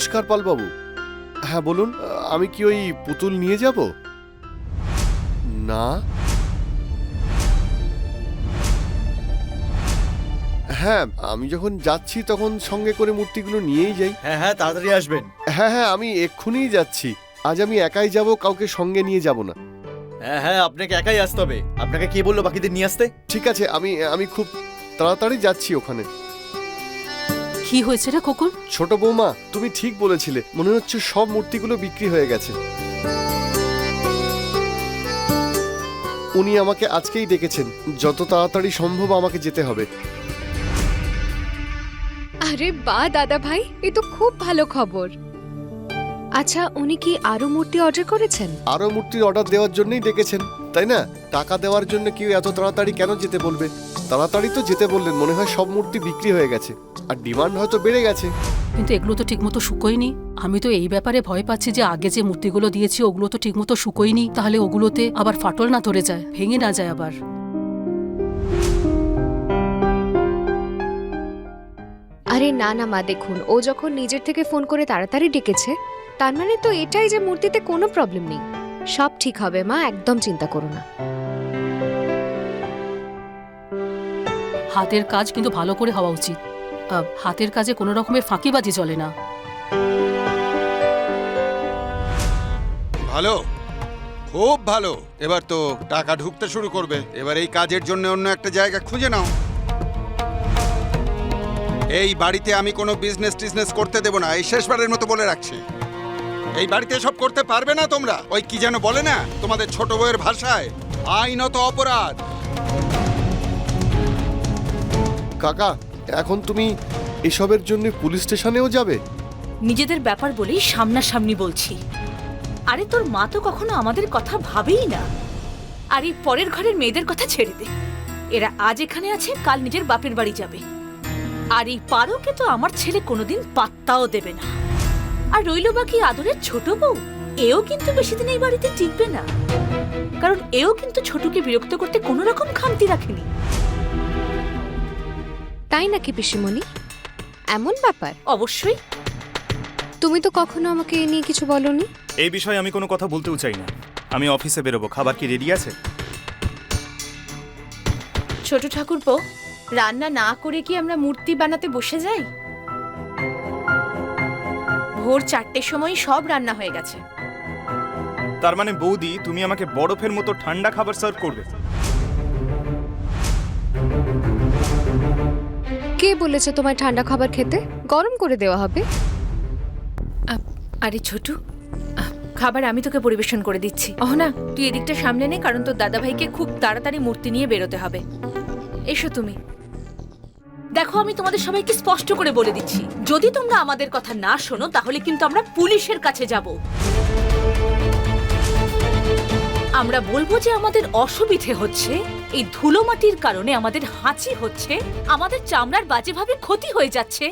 নমস্কার পালবাবু। হ্যাঁ বলুন, আমি কি ওই পুতুল নিয়ে যাব? না, হ্যাঁ আমি যখন যাচ্ছি তখন সঙ্গে করে মূর্তিগুলো নিয়েই যাই। হ্যাঁ হ্যাঁ, তাড়াতাড়ি আসবেন। হ্যাঁ হ্যাঁ, আমি এক্ষুনিই যাচ্ছি। আজ আমি একাই যাব, কাউকে সঙ্গে নিয়ে যাব না। হ্যাঁ হ্যাঁ, আপনাকে একাই আসতে হবে। আপনাকে কে বললো বাকিদের নিয়ে আসতে? ঠিক আছে, আমি খুব তাড়াতাড়ি যাচ্ছি ওখানে। কি হয়েছে রে খোকন? ছোট বৌমা, তুমি ঠিক বলেছিলে, মনে হচ্ছে সব মূর্তিগুলো বিক্রি হয়ে গেছে। উনি আমাকে আজকেই ডেকেছেন, যত তাড়াতাড়ি সম্ভব আমাকে যেতে হবে। আরে বাহ দাদা ভাই, এ তো খুব ভালো খবর। আচ্ছা, উনি কি আরো মূর্তি অর্ডার করেছেন? আরো মূর্তির অর্ডার দেওয়ার জন্যই ডেকেছেন, তাই না? টাকা দেওয়ার জন্য কেউ এত তাড়াতাড়ি কেন যেতে বলবে? তাড়াতাড়ি তো যেতে বললেন, মনে হয় সব মূর্তি বিক্রি হয়ে গেছে, আর ডিমান্ড হয়তো বেড়ে গেছে। কিন্তু এগুলো তো ঠিকমতো শুকোয়নি। আমি তো এই ব্যাপারে ভয় পাচ্ছি যে আগে যে মূর্তিগুলো দিয়েছি ওগুলো তো ঠিকমতো শুকোয়নি, তাহলে ওগুলোতে আবার ফাটল না ধরে যায়, ভেঙে না যায় আবার। আরে না না মা, দেখুন ও যখন নিজের থেকে ফোন করে তাড়াতাড়ি ডেকেছে, তার মানে তো এটাই যে মূর্তিতে কোনো প্রবলেম নেই। সব ঠিক হবে মা, একদম চিন্তা করো না। হাতের কাজ কিন্তু ভালো করে হওয়া উচিত। হাতের কাজে কোনো রকমের ফাঁকিবাজি চলে না। ভালো, খুব ভালো। এবার তো টাকা ঢুকতে শুরু করবে। এবার এই কাজের জন্য অন্য একটা জায়গা খুঁজে নাও। এই বাড়িতে আমি কোনো বিজনেস করতে দেব না, এই শেষবারের মতো বলে রাখছি। এই বাড়িতে সব করতে পারবে না তোমরা। ওই কি যেন বলে না তোমাদের ছোট বউয়ের ভাষায়, আইনত অপরাধ। কাকা, এখন তুমি এসবের জন্য পুলিশ স্টেশনেও যাবে? নিজেদের ব্যাপার বলেই সামনাসামনি বলছি। আরে তোর মা তো কখনো আমাদের কথা ভাবেই না। আর এই পরের ঘরের মেয়েদের কথা ছেড়ে দে। এরা আজ এখানে আছে, কাল নিজের বাপের বাড়ি যাবে। আর এই পারোকে তো আমার ছেলে কোনোদিন পাত্তাও দেবে না। আর রইল বাকি আদরের ছোট বউ, এও কিন্তু বেশি দিন এই বাড়িতে টিকবে না। কারণ এও কিন্তু ছোটকে বিরক্ত করতে কোনো রকম খামতি রাখেনি। তাই নাকি পিসিমণি? এমন ব্যাপার? অবশ্যই। তুমি তো কখনো আমাকে এ নিয়ে কিছু বলনি। এই বিষয়ে আমি কোনো কথা বলতেও চাই না। আমি অফিসে বেরোবো। খাবার কি রেডি আছে? ছোট ঠাকুরপো, রান্না না করে কি আমরা মূর্তি বানাতে বসে যাই? ভোর 4টের সময় সব রান্না হয়ে গেছে। তার মানে বৌদি, তুমি আমাকে বরফের মতো ঠান্ডা খাবার সার্ভ করবে? কে বলেছে তোমায় ঠান্ডা খাবার খেতে? গরম করে দেওয়া হবে। আরে ছোটু, খাবার আমি তোকে পরিবেশন করে দিচ্ছি। না, তুই এদিকটা সামনে নে, কারণ তোর দাদাভাইকে খুব তাড়াতাড়ি মূর্তি নিয়ে বেরোতে হবে। এসো তুমি। দেখো, আমি তোমাদের সবাইকে স্পষ্ট করে বলে দিচ্ছি, যদি তোমরা আমাদের কথা না শোনো তাহলে কিন্তু আমরা পুলিশের কাছে যাব। আমরা বলবো যে আমাদের অসুবিধে হচ্ছে, এই ধুলো মাটির কারণে আমাদের হাঁচি হচ্ছে, আমাদের চামড়ার বাজেভাবে ক্ষতি হয়ে যাচ্ছে।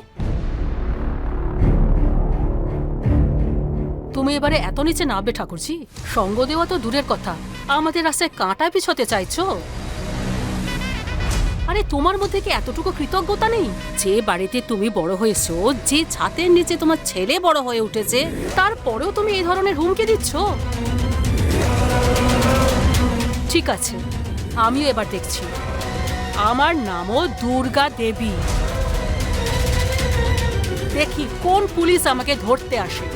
তুমি এবারে এত নিচে নামবে ঠাকুরজি? সঙ্গ দেওয়া তো দূরের কথা, আমাদের রাস্তায় কাঁটা পিছোতে চাইছো? আরে তোমার মধ্যে কি এতটুকু কৃতজ্ঞতা নেই? যে বাড়িতে তুমি বড় হয়েছো, যে ছাতের নিচে তোমার ছেলে বড় হয়ে উঠেছে, তারপরেও তুমি এই ধরনের হুমকি দিচ্ছ? ঠিক আছে, আমিও এবার দেখছি। আমার নামও দুর্গা দেবী। দেখি কোন পুলিশ আমাকে ধরতে আসে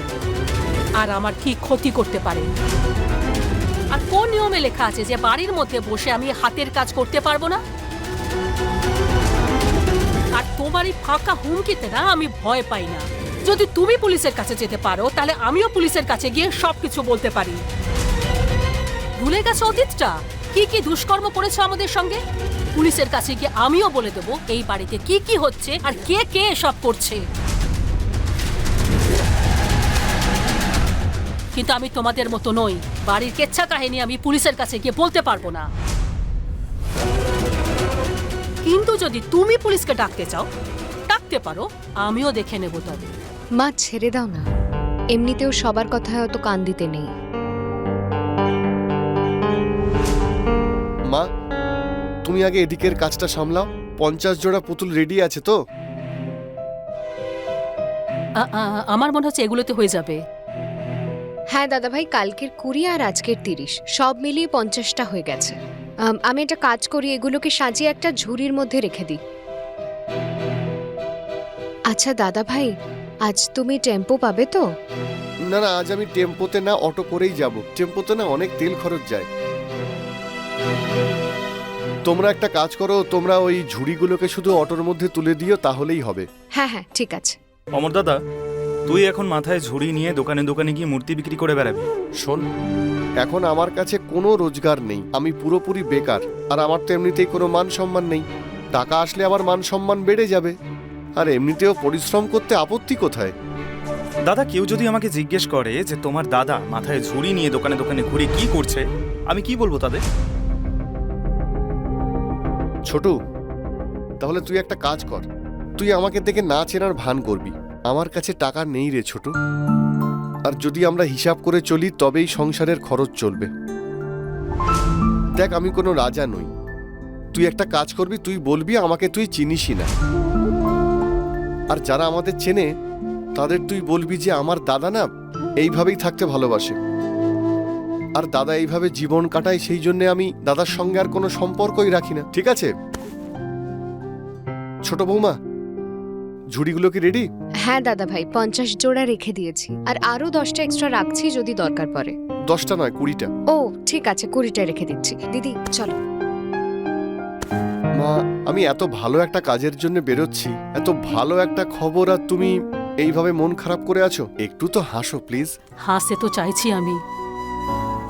আর আমার কি ক্ষতি করতে পারে। আর কোন নিয়মে লেখা আছে যে বাড়ির মধ্যে বসে আমি হাতের কাজ করতে পারবো না? আর তোমার এই ফাঁকা হুমকিতে না আমি ভয় পাই না। যদি তুমি পুলিশের কাছে যেতে পারো, তাহলে আমিও পুলিশের কাছে গিয়ে সবকিছু বলতে পারি। ভুলে গেছো অতীতটা? কি কি দুষ্কর্ম করেছো আমাদের সঙ্গে? পুলিশের কাছে গিয়ে আমিও বলে দেবো এই বাড়িতে কি কি হচ্ছে আর কে কে এসব করছে। কিন্তু আমি তোমাদের মতো নই। বাড়ির কেচ্ছা কাহিনী আমি পুলিশের কাছে গিয়ে বলতে পারবো না। কিন্তু যদি তুমি পুলিশকে ডাকতে চাও, ডাকতে পারো, আমিও দেখে নেব। তবে মা ছেড়ে দাও না, এমনিতেও সবার কথায় অত কান দিতে নেই। মা, তুমি আগে এদিকের কাজটা সামলাও। 50 জোড়া পুতুল রেডি আছে তো? আমার মনে হচ্ছে এগুলোতে হয়ে যাবে। হ্যাঁ দাদা ভাই, কালকের 20 আর আজকের 30 সব মিলিয়ে 50টা হয়ে গেছে। আমি একটা কাজ করি, এগুলোকে সাজিয়ে একটা ঝুড়ির মধ্যে রেখে দিই। আচ্ছা দাদা ভাই, আজ তুমি টেম্পো পাবে তো? না না, আজ আমি টেম্পোতে না অটো করেই যাব। টেম্পোতে না অনেক তেল খরচ যায়। তোমরা একটা কাজ করো, তোমরা ওই ঝুড়িগুলোকে শুধু অটোর মধ্যে তুলে দিও, তাহলেই হবে। হ্যাঁ হ্যাঁ ঠিক আছে। অমর দাদা, তুই এখন মাথায় ঝুড়ি নিয়ে দোকানে দোকানে গিয়ে মূর্তি বিক্রি করে বেড়াবি? শোন, এখন আমার কাছে কোনো রোজগার নেই, আমি পুরোপুরি বেকার। আর আমার তো এমনিতেই কোনো মান সম্মান নেই। টাকা আসলে আমার মান সম্মান বেড়ে যাবে। আর এমনিতেও পরিশ্রম করতে আপত্তি কোথায়? দাদা, কেউ যদি আমাকে জিজ্ঞেস করে যে তোমার দাদা মাথায় ঝুড়ি নিয়ে দোকানে দোকানে ঘুরে কি করছে, আমি কি বলবো তাদের? ছোটু, তাহলে তুই একটা কাজ কর, তুই আমাকে দেখে না চেনার ভান করবি। আমার কাছে টাকা নেই রে ছোটু। আর যদি আমরা হিসাব করে চলি তবেই সংসারের খরচ চলবে। দেখ, আমি কোনো রাজা নই। তুই একটা কাজ করবি, তুই বলবি আমাকে তুই চিনিসই না। আর যারা আমাদের চেনে তাদের তুই বলবি যে আমার দাদা না এইভাবেই থাকতে ভালোবাসে, আর দাদা এইভাবে জীবন কাটায়, সেই জন্য আমি দাদার সঙ্গে আর কোনো সম্পর্কই রাখি না। ঠিক আছে ছোট বৌমা, ঝুড়িগুলো কি রেডি? হ্যাঁ দাদা ভাই, 50 জোড়া রেখে দিয়েছি, আর আরো 10টা এক্সট্রা রাখছি যদি দরকার পড়ে। 10টা নয়, 20টা। ও ঠিক আছে, 20টা রেখে দিচ্ছি। দিদি চলো। মা, আমি এত ভালো একটা কাজের জন্য বেরোচ্ছি, এত ভালো একটা খবর, আর তুমি এইভাবে মন খারাপ করে আছো। একটু তো হাসো প্লিজ। হাসতে তো চাইছি আমি,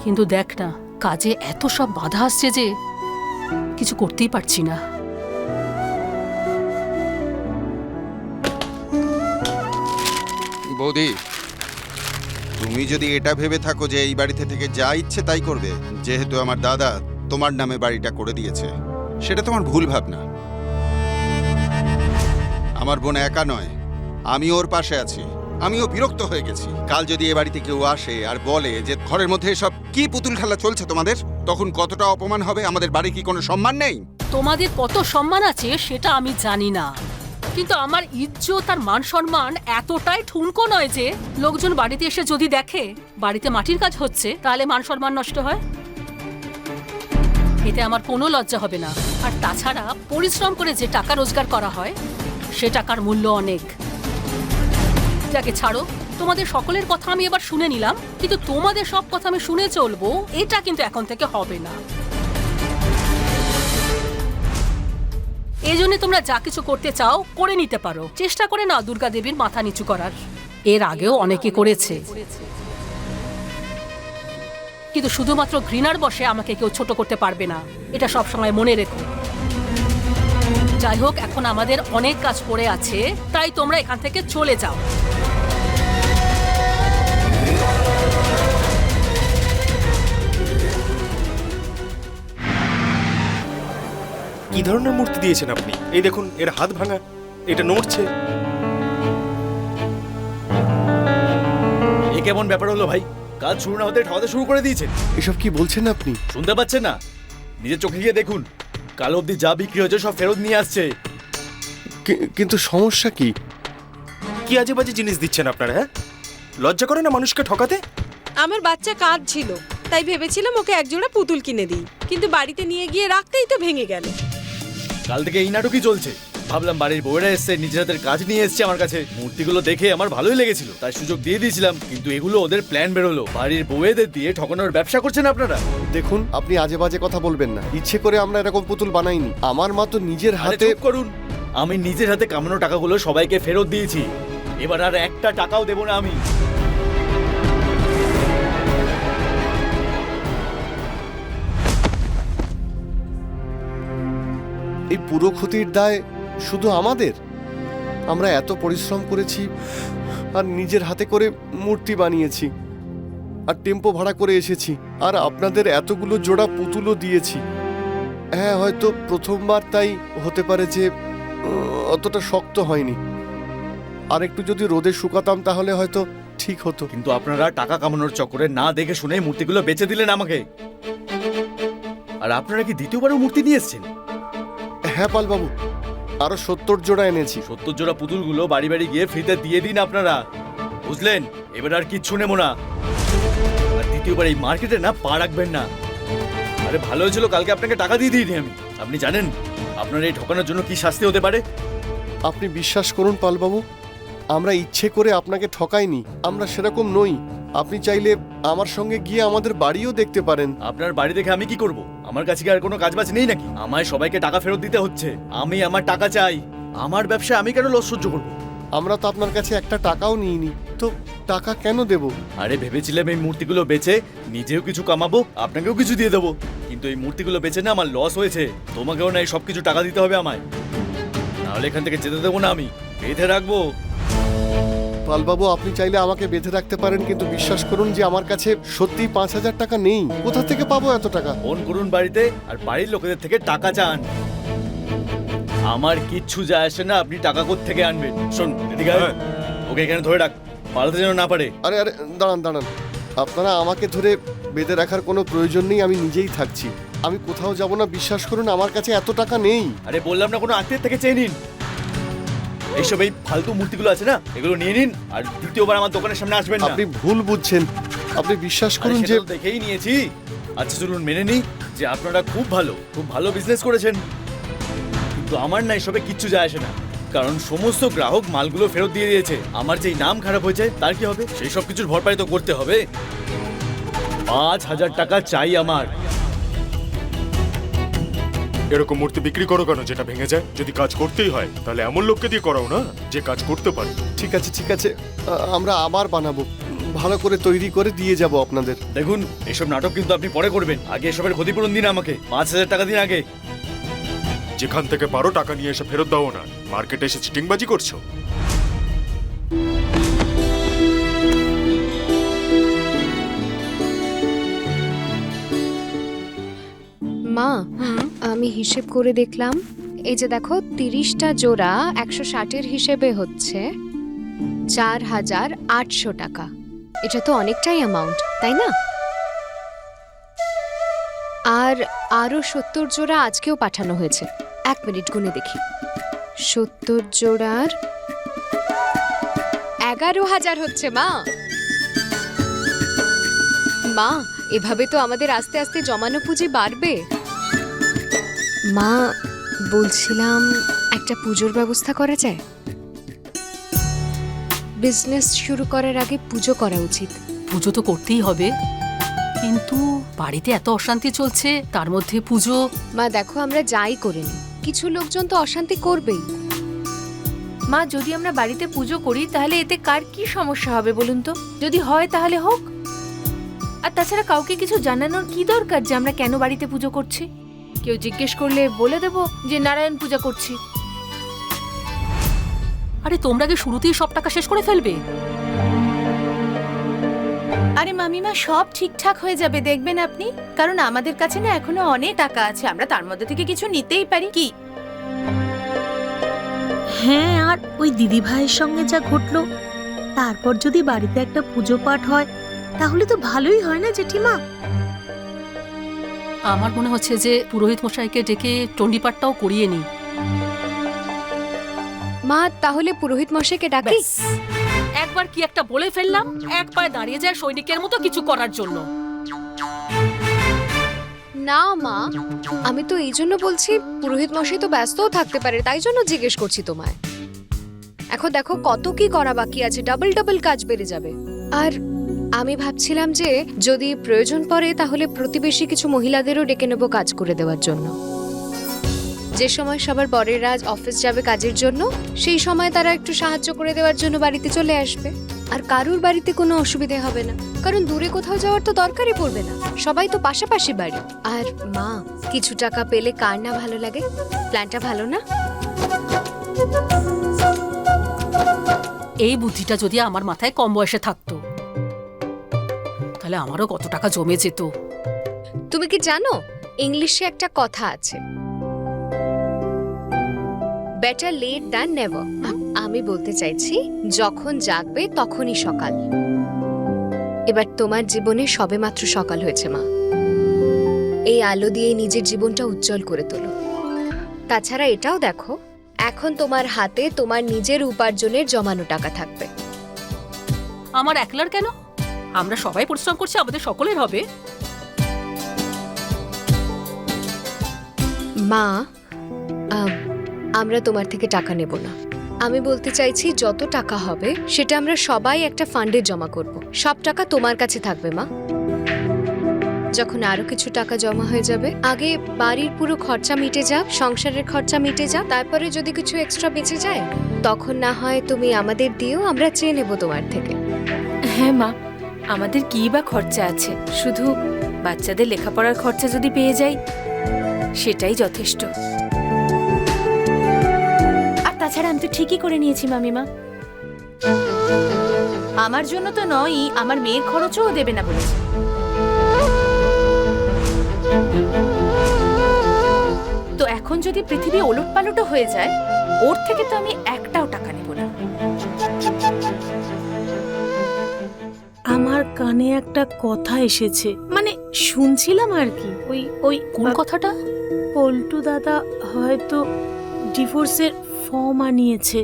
কিন্তু দেখ না, কাজে এত সব বাধা আসছে যে কিছু করতেই পারছি না। বৌদি, তুমি যদি এটা ভেবে থাকো যে এই বাড়িতে থেকে যা ইচ্ছে তাই করবে, যেহেতু আমার দাদা তোমার নামে বাড়িটা করে দিয়েছে, সেটা তোমার ভুল ভাবনা। আমার বোন একা নয়, আমি ওর পাশে আছি। আমিও বিরক্ত হয়ে গেছি। কাল যদি এ বাড়িতে কেউ আসে আর বলে যে ঘরের মধ্যে সব কি পুতুল খেলা চলছে তোমাদের, তখন কতটা অপমান হবে। আমাদের বাড়ি কি কোনো সম্মান নেই? তোমাদের কত সম্মান আছে সেটা আমি জানি না, কিন্তু আমার ইজ্জত আর মান সম্মান এতটাই ঠুনকো নয় যে লোকজন বাড়িতে এসে যদি দেখে বাড়িতে মাটির কাজ হচ্ছে, তাহলে মান সম্মান নষ্ট হয়। এতে আমার কোনো লজ্জা হবে না। আর তাছাড়া পরিশ্রম করে যে টাকা রোজগার করা হয় সে টাকার মূল্য অনেক। যাকে ছাড়ো, তোমাদের সকলের কথা আমি এবার শুনে নিলাম, কিন্তু তোমাদের সব কথা আমি শুনে চলবো এটা কিন্তু এখন থেকে হবে না। এই জন্য তোমরা যা কিছু করতে চাও করে নিতে পারো। চেষ্টা করে নাও দুর্গা দেবীর মাথা নিচু করার। এর আগেও অনেকে করেছে, কিন্তু শুধুমাত্র ঘৃণার বশে আমাকে কেউ ছোট করতে পারবে না, এটা সব সময় মনে রেখো। যাই হোক, এখন আমাদের অনেক কাজ পড়ে আছে, তাই তোমরা এখান থেকে চলে যাও। কি ধরনের মূর্তি দিয়েছেন আপনি? এই দেখুন, এর হাত ভাঙা, এটা নড়ছে। এ কেমন ব্যাপার হলো ভাই? কাজ শুরু না হতে ঠাওয়াতে শুরু করে দিয়েছেন। এসব কি বলছেন আপনি? শুনতে পাচ্ছেন না? নিজের চোখে গিয়ে দেখুন, কাল অবধি যা বিক্রি হয়েছে সব ফেরত নিয়ে আসছে। কিন্তু সমস্যা কি? কি আজে বাজে জিনিস দিচ্ছেন আপনারা? হ্যাঁ, লজ্জা করে না মানুষকে ঠকাতে? আমার বাচ্চা কাজ ছিল, তাই ভেবেছিলাম ওকে একজোড়া পুতুল কিনে দিই, কিন্তু বাড়িতে নিয়ে গিয়ে রাখতেই তো ভেঙে গেল। কাল থেকে এই নাটকই চলছে। ভাবলাম বাড়ির বউয়েরা এসছে, নিজের হাতের কাজ নিয়ে এসছে আমার কাছে। মূর্তিগুলো দেখে আমার ভালোই লেগেছিল, তাই সুযোগ দিয়ে দিয়েছিলাম, কিন্তু এগুলো ওদের প্ল্যান বেরোলো। বাড়ির বউয়েদের দিয়ে ঠকানোর ব্যবসা করছেন আপনারা। দেখুন, আপনি আজে বাজে কথা বলবেন না। ইচ্ছে করে আমরা এরকম পুতুল বানাইনি। আমার মা তো নিজের আরে হাতে। চুপ করুন, আমি নিজের হাতে কামানো টাকাগুলো সবাইকে ফেরত দিয়েছি। এবার আর একটা টাকাও দেবো না আমি। এই পুরো ক্ষতির দায় শুধু আমাদের? আমরা এত পরিশ্রম করেছি, আর নিজের হাতে করে মূর্তি বানিয়েছি, আর টেম্পো ভাড়া করে এসেছি, আর আপনাদের এতগুলো জোড়া পুতুলও দিয়েছি। হ্যাঁ, হয়তো প্রথমবার, তাই হতে পারে যে অতটা শক্ত হয়নি। আর একটু যদি রোদে শুকাতাম তাহলে হয়তো ঠিক হতো। কিন্তু আপনারা টাকা কামানোর চক্করে না দেখে শুনে মূর্তিগুলো বেচে দিলেন আমাকে। আর আপনারা কি দ্বিতীয়বারও মূর্তি নিয়ে এসেছেন? হ্যাঁ পালবাবু, আরো 70 জোড়া এনেছি। 70 জোড়া পুতুলগুলো বাড়ি বাড়ি গিয়ে ফ্রিতে দিয়ে দিন আপনারা, বুঝলেন? এবার আর কিচ্ছু নেবো না, আর দ্বিতীয়বার এই মার্কেটে না পা রাখবেন না। আরে ভালো হয়েছিল কালকে আপনাকে টাকা দিয়ে দিইনি আমি। আপনি জানেন আপনার এই ঠকানোর জন্য কি শাস্তি হতে পারে? আপনি বিশ্বাস করুন পালবাবু, আমরা ইচ্ছে করে আপনাকে ঠকাইনি, আমরা সেরকম নই। আপনি চাইলে আমার সঙ্গে গিয়ে আমাদের বাড়িও দেখতে পারেন। আপনার বাড়ি দেখে আমি কি করব? আমার কাছে কি আর কোনো কাজবাজ নেই নাকি? আমায় সবাইকে টাকা ফেরত দিতে হচ্ছে, আমি আমার টাকা চাই। আমার ব্যবসা আমি কেন লস সহ্য করব? আমরা তো আপনার কাছে একটা টাকাও নিইনি, তো টাকা কেন দেব? আরে ভেবেছিলাম এই মূর্তিগুলো বেচে নিজেও কিছু কামাবো, আপনাকেও কিছু দিয়ে দেবো, কিন্তু এই মূর্তিগুলো বেচে না আমার লস হয়েছে। তোমাকেও না এই সবকিছু টাকা দিতে হবে আমায়, নাহলে এখান থেকে যেতে দেবো না, আমি বেঁধে রাখবো। পালবাবু, আপনি চাইলে আমাকে বেঁধে রাখতে পারেন, কিন্তু বিশ্বাস করুন যে আমার কাছে সত্যি 5,000 টাকা নেই। কোথা থেকে পাবো এত টাকা? ফোন করুন বাড়িতে আর বাড়ির লোকেদের থেকে টাকা চান। আমার কিচ্ছু যায় আসে না আপনি টাকা কোথা থেকে আনবেন। শোন এদিকে আয়। ওকে এখানে ধরে রাখ, পালাতে যেন না পারে। আরে আরে দাঁড়ান দাঁড়ান, আপনারা আমাকে ধরে বেঁধে রাখার কোনো প্রয়োজন নেই, আমি নিজেই থাকছি। আমি কোথাও যাব না, বিশ্বাস করুন আমার কাছে এত টাকা নেই। আরে বললাম না কোনো আত্মীয় থেকে চেয়ে নিন। এইসব এই ফালতু মূর্তিগুলো আছে না, এগুলো নিয়ে নিন আর দ্বিতীয়বার আমার দোকানের সামনে আসবেন না। আপনি ভুল বুঝছেন, আপনি বিশ্বাস আরে করুন সেটা যে তো দেখেই নিয়েছি। আচ্ছা চলুন মেনে নিই যে আপনারা খুব ভালো বিজনেস করেছেন, কিন্তু আমার না এসবে কিচ্ছু যায় আসে না, কারণ সমস্ত গ্রাহক মালগুলো ফেরত দিয়ে দিয়েছে। আমার যেই নাম খারাপ হয়েছে তার কি হবে? সেই সব কিছুর ভরপাই তো করতে হবে। 5,000 টাকা চাই আমার। এরকম মূর্তি বিক্রি করো কেন যেটা ভেঙে যায়? যদি কাজ করতেই হয় তাহলে এমন লোককে দিয়ে করাও না যে কাজ করতে পারে। ঠিক আছে ঠিক আছে, আমরা আবার বানাবো, ভালো করে তৈরি করে দিয়ে যাব আপনাদের। দেখুন এসব নাটক কিন্তু আপনি পরে করবেন, আগে এসবের ক্ষতিপূরণ দিন আমাকে। 5,000 টাকা দিন আগে। যেখান থেকে পারো টাকা নিয়ে এসে ফেরত দাও না, মার্কেটে এসে চিটিংবাজি করছো। মা, আমি হিসেব করে দেখলাম, এই যে দেখো 30টা জোড়া 160-এর হিসেবে হচ্ছে 4,800 টাকা। এটা তো অনেকটাই অ্যামাউন্ট, তাই না? আর আরো 70 জোড়া আজকেও পাঠানো হয়েছে। 1 মিনিট গুনে দেখি। 70 জোড়ার 11,000 হচ্ছে মা। মা, এভাবে তো আমাদের আস্তে আস্তে জমানো পুঁজি বাড়বে। মা, বলছিলাম একটা পুজোর ব্যবস্থা করা যায়? বিজনেস শুরু করার আগে পুজো করা উচিত। পুজো তো করতেই হবে, কিন্তু বাড়িতে এত অশান্তি চলছে, তার মধ্যে পুজো। মা দেখো, আমরা যাই করিনি, কিছু লোকজন তো অশান্তি করবেই। মা, যদি আমরা বাড়িতে পুজো করি তাহলে এতে কার কি সমস্যা হবে বলুন তো? যদি হয় তাহলে হোক। আর তাছাড়া কাউকে কিছু জানানোর কি দরকার যে আমরা কেন বাড়িতে পুজো করছি? কেউ জিজ্ঞেস করলে বলে দেব যে নারায়ণ পূজা করছি। আরে তোমরা কি শুরুতেই সব টাকা শেষ করে ফেলবে? আরে মামিমা, সব ঠিকঠাক হয়ে যাবে দেখবেন আপনি, কারণ আমাদের কাছে না এখনো অনেক টাকা আছে, আমরা তার মধ্যে থেকে কিছু নিতেই পারি। কি? হ্যাঁ, আর ওই দিদি ভাইয়ের সঙ্গে যা ঘটলো, তারপর যদি বাড়িতে একটা পুজো পাঠ হয় তাহলে তো ভালোই হয় না জেঠিমা? আমার মনে হচ্ছে যে পুরোহিত মশাইকে ডেকে চণ্ডীপাঠটাও করিয়ে নি। মা, তাহলে পুরোহিত মশাইকে ডাকি। ব্যাস, একবার কি একটা বলে ফেললাম, এক পায়ে দাঁড়িয়ে যায় সৈনিকের মতো কিছু করার জন্য। না মা, আমি তো এই জন্য বলছি, পুরোহিত মশাই তো ব্যস্তও থাকতে পারে, তাই জন্য জিজ্ঞেস করছি তোমায়। এখন দেখো কত কি করা বাকি আছে, ডাবল কাজ বেড়ে যাবে। আর আমি ভাবছিলাম যে যদি প্রয়োজন পড়ে তাহলে প্রতিবেশী কিছু মহিলাদেরও ডেকে নেবো কাজ করে দেওয়ার জন্য। যে সময় সবার বরেরা অফিস যাবে কাজের জন্য, সেই সময় তারা একটু সাহায্য করে দেওয়ার জন্য বাড়িতে চলে আসবে। আর কারুর বাড়িতে কোনো অসুবিধে হবে না, কারণ দূরে কোথাও যাওয়ার তো দরকারই পড়বে না, সবাই তো পাশাপাশি বাড়ি। আর মা, কিছু টাকা পেলে কার না ভালো লাগে? প্ল্যানটা ভালো না? এই বুদ্ধিটা যদি আমার মাথায় কম বয়সে থাকতো তাহলে আমারও কত টাকা জমে যেত। তুমি কি জানো, ইংলিশে একটা কথা আছে, বেটার লেট দ্যান নেভার। আমি বলতে চাইছি, যখন জাগবে তখনই সকাল। এবার তোমার জীবনে সবেমাত্র সকাল হয়েছে মা, এই আলো দিয়ে নিজের জীবনটা উজ্জ্বল করে তোলো। তাছাড়া এটাও দেখো, এখন তোমার হাতে তোমার নিজের উপার্জনের জমানো টাকা থাকবে। আমার একলার কেন? আমরা সবাই পরিশ্রম করছি, আমাদের সকলের হবে। মা, আমরা তোমার থেকে টাকা নেব না। আমি বলতে চাইছি যত টাকা হবে সেটা আমরা সবাই একটা ফান্ডে জমা করব। সব টাকা তোমার কাছে থাকবে মা। যখন আরো কিছু টাকা জমা হয়ে যাবে, আগে বাড়ির পুরো খরচা মিটে যাক, সংসারের খরচা মিটে যাক, তারপরে যদি কিছু এক্সট্রা বেঁচে যায় তখন না হয় তুমি আমাদের দিও, আমরা চেয়ে নেব তোমার থেকে। হ্যাঁ মা, আমাদের কি বা খরচা আছে, শুধু বাচ্চাদের লেখাপড়ার খরচা যদি পেয়ে যাই সেটাই যথেষ্ট। আর তাছাড়া আমি তো ঠিকই করে নিয়েছি মামিমা। আমার জন্য তো নয়ই, আমার মেয়ের খরচও দেবে না বলেছে। তো এখন যদি পৃথিবী ওলটপালটও হয়ে যায়, ওর থেকে তো আমি একটাও টাকা নেব না। আমার কানে একটা কথা এসেছে, মানে শুনছিলাম আর কি। ওই কোন কথাটা? পল্টু দাদা হয়তো ডিভোর্সের ফর্ম আনিয়েছে।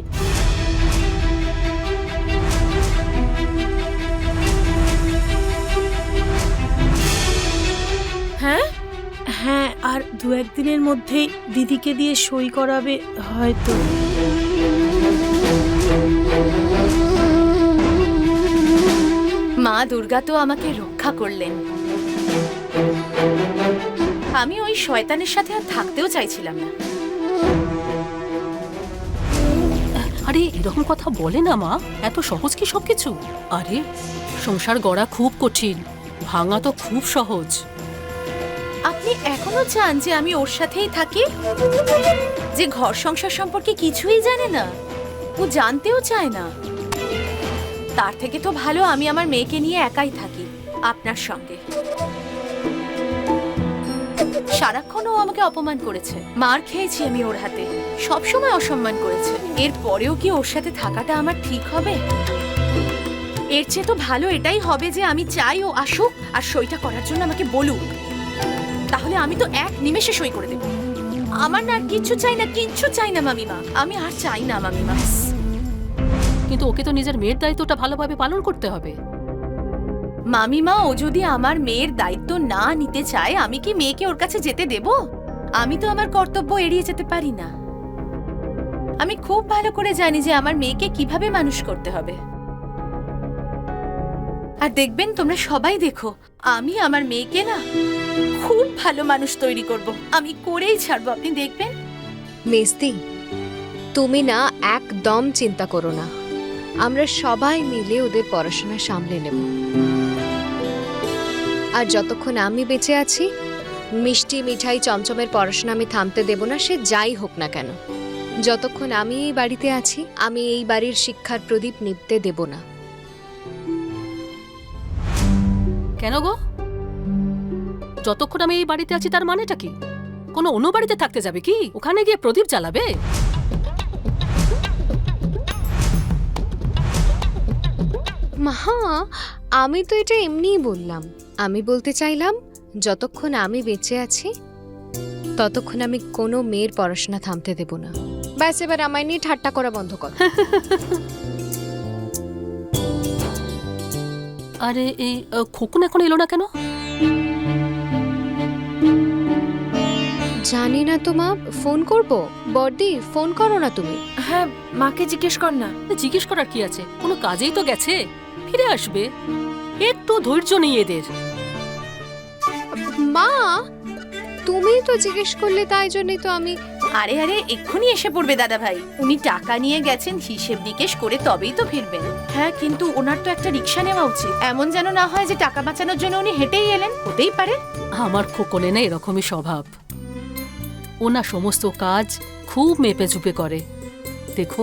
হ্যাঁ হ্যাঁ, আর দু একদিনের মধ্যেই দিদিকে দিয়ে সই করাবে হয়তো। মা দুর্গা তো আমাকে রক্ষা করলেন। আমি ওই শয়তানের সাথে আর থাকতেও চাইছিলাম না। আরে এরকম কথা বলে না মা, এত সহজ কি সবকিছু? আরে সংসার গড়া খুব কঠিন, ভাঙা তো খুব সহজ। আপনি এখনো চান যে আমি ওর সাথেই থাকি, যে ঘর সংসার সম্পর্কে কিছুই জানে না, ও জানতেও চায় না? তার থেকে তো ভালো আমি আমার মেয়েকে নিয়ে একাই থাকি আপনার সঙ্গে। সারাক্ষণ ও আমাকে অপমান করেছে, মার খেয়েছি আমি ওর হাতে, সবসময় অসম্মান করেছে। এরপরেও কি ওর সাথে থাকাটা আমার ঠিক হবে? এর চেয়ে তো ভালো এটাই হবে যে আমি চাই ও আসুক আর সইটা করার জন্য আমাকে বলুক, তাহলে আমি তো এক নিমেষে সই করে দেব। আমার না আর কিচ্ছু চাই না, কিচ্ছু চাই না মামিমা, আমি আর চাই না মামিমা। কিন্তু ওকে তো নিজের মেয়ের দায়িত্বটা ভালোভাবে পালন করতে হবে। মামিমা, ও যদি আমার মেয়ের দায়িত্ব না নিতে চায়, আমি কি মেয়েকে ওর কাছে যেতে দেব? আমি তো আমার কর্তব্য এড়িয়ে যেতে পারি না। আমি খুব ভালো করে জানি যে আমার মেয়েকে কিভাবে মানুষ করতে হবে। আর দেখবেন, তোমরা সবাই দেখো, আমি আমার মেয়েকে না খুব ভালো মানুষ তৈরি করব। আমি করেই ছাড়বো, আপনি দেখবেন। মেজদি, তুমি না একদম চিন্তা করো না, আমরা সবাই মিলে ওদের পড়াশোনা সামলে নেব। আর যতক্ষণ আমি বেঁচে আছি, মিষ্টি মিঠাই চমচমের পড়াশোনা আমি থামতে দেব না, সে যাই হোক না কেন। যতক্ষণ আমি এই বাড়িতে আছি, আমি এই বাড়ির শিক্ষার প্রদীপ নিভতে দেব না। কেন গো? যতক্ষণ আমি এই বাড়িতে আছি তার মানেটা কি? কোনো অন্য বাড়িতে থাকতে যাবে কি? ওখানে গিয়ে প্রদীপ জ্বালাবে? মা, আমি তো এটা এমনিই বললাম। আমি বলতে চাইলাম যতক্ষণ আমি বেঁচে আছি ততক্ষণ আমি কোনো মেয়ের পড়াশোনা থামতে দেব না। ব্যাস, এবার আমায় নিয়ে ঠাট্টা করা বন্ধ কর। আরে এই খোকন এখন এলো না কেন? জানি না তো মা, ফোন করব। বড়দি, ফোন করো না তুমি। হ্যাঁ, মাকে জিজ্ঞেস কর না। জিজ্ঞেস করার কি আছে? কোনো কাজেই তো গেছে, ফিরে আসবে। একটু ধৈর্য নেই এদের। মা, তুমি তো জিজ্ঞেস করলে, তাই জন্যই তো আমি। আরে আরে, এক্ষুনি এসে পড়বে দাদা ভাই। উনি টাকা নিয়ে গেছেন, হিসেব নিকেশ করে তবেই তো ফিরবেন। হ্যাঁ, কিন্তু ওনার তো একটা রিক্সা নেওয়া উচিত, এমন যেন না হয় যে টাকা বাঁচানোর জন্য উনি হেঁটেই এলেন। হতেই পারে। আমার খোকনে না এরকমই স্বভাব। ও না সমস্ত কাজ খুব মেপে ঝুপে করে। দেখো,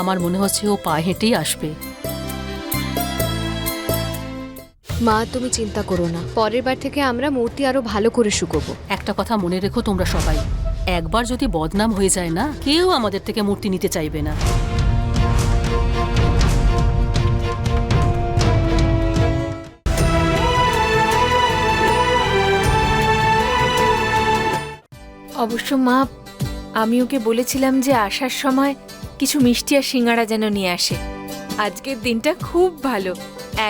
আমার মনে হচ্ছে ও পায়ে হেঁটেই আসবে। মা, তুমি চিন্তা করো না, পরের বার থেকে আমরা মূর্তি আরো ভালো করে শুকোবো। একটা কথা মনে রেখো তোমরা সবাই, একবার যদি বদনাম হয়ে যায় না, কেউ আমাদের থেকে মূর্তি নিতে চাইবে না। অবশ্য মা, আমি ওকে বলেছিলাম যে আসার সময় কিছু মিষ্টি আর সিঙ্গারা যেন নিয়ে আসে। আজকের দিনটা খুব ভালো,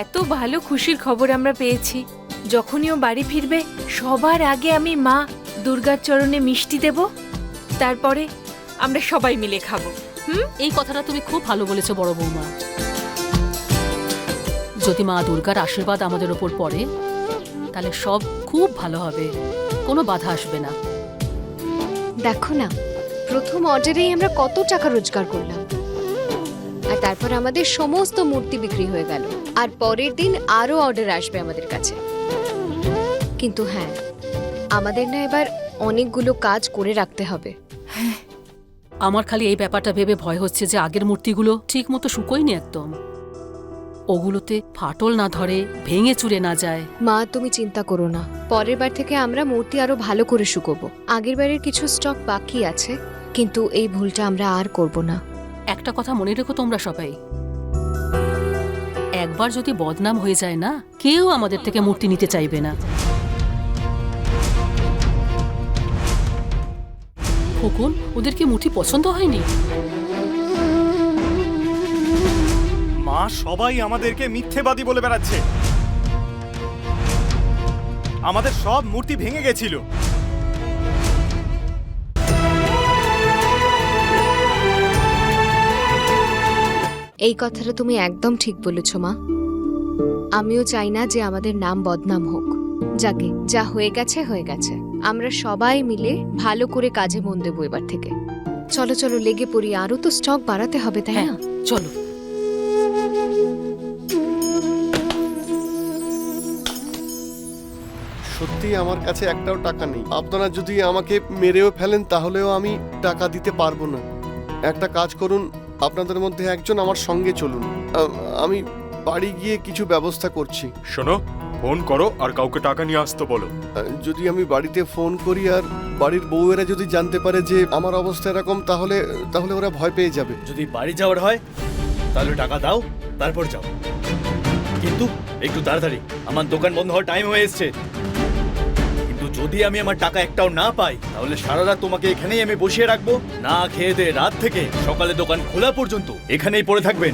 এত ভালো খুশির খবর আমরা পেয়েছি। যখনই ও বাড়ি ফিরবে সবার আগে আমি মা দুর্গার চরণে মিষ্টি দেব, তারপরে আমরা সবাই মিলে খাবো। এই কথাটা তুমি খুব ভালো বলেছো বড় বৌমা। যদি মা দুর্গার আশীর্বাদ আমাদের ওপর পড়ে তাহলে সব খুব ভালো হবে, কোনো বাধা আসবে না। দেখো না, প্রথম অর্ডারেই আমরা কত টাকা রোজগার করলাম, আর তারপর আমাদের সমস্ত মূর্তি বিক্রি হয়ে গেল, আর পরের দিন আরো অর্ডার আসবে আমাদের কাছে। কিন্তু হ্যাঁ, আমাদের না এবার অনেকগুলো কাজ করে রাখতে হবে। আমার খালি এই ব্যাপারটা ভেবে ভয় হচ্ছে যে আগের মূর্তিগুলো ঠিক মতো শুকোয়নি একদম, ওগুলোতে ফাটল না ধরে, ভেঙে চুরে না যায়। মা তুমি চিন্তা করো না, পরের বার থেকে আমরা মূর্তি আরো ভালো করে শুকোবো। আগের বারের কিছু স্টক বাকি আছে, কিন্তু এই ভুলটা আমরা আর করব না। একটা কথা মনে রেখো তোমরা সবাই, একবার যদি বদনাম হয়ে যায় না, কেউ আমাদের থেকে মূর্তি নিতে চাইবে না। খোকন, ওদের কি মূর্তি পছন্দ হয়নি? মা সবাই আমাদেরকে মিথ্যেবাদী বলে বেড়াচ্ছে। আমাদের সব মূর্তি ভেঙে গেছিল। এই কথাটা তুমি একদম ঠিক বলেছ মা। আমিও চাই না যে আমাদের নাম বদনাম হোক। যাকে যা হয়ে গেছে হয়ে গেছে, আমরা সবাই মিলে ভালো করে কাজে মন দেবো এবার থেকে। চলো চলো লেগে পড়ি, আরো তো স্টক বাড়াতে হবে, তাই না? চলো। সত্যি আমার কাছে একটাও টাকা নেই। আপনারা যদি আমাকে মেরেও ফেলেন তাহলেও আমি টাকা দিতে পারবো না। একটা কাজ করুন, আপনাদের মধ্যে একজন আমার সঙ্গে চলুন, আমি বাড়ি গিয়ে কিছু ব্যবস্থা করছি। শোনো, ফোন করো আর কাউকে টাকা নিয়ে আসতে বলো। যদি আমি বাড়িতে ফোন করি আর বাড়ির বউয়েরা যদি জানতে পারে যে আমার অবস্থা এরকম, তাহলে তাহলে ওরা ভয় পেয়ে যাবে। যদি বাড়ি যাওয়ার হয় তাহলে টাকা দাও, তারপর যাও, কিন্তু একটু তাড়াতাড়ি, আমার দোকান বন্ধ হওয়ার টাইম হয়ে এসছে। কিন্তু যদি আমি আমার টাকা একটাও না পাই তাহলে সারা রাত তোমাকে এখানেই আমি বসিয়ে রাখবো, না খেয়ে দিয়ে রাত থেকে সকালে দোকান খোলা পর্যন্ত এখানেই পড়ে থাকবেন।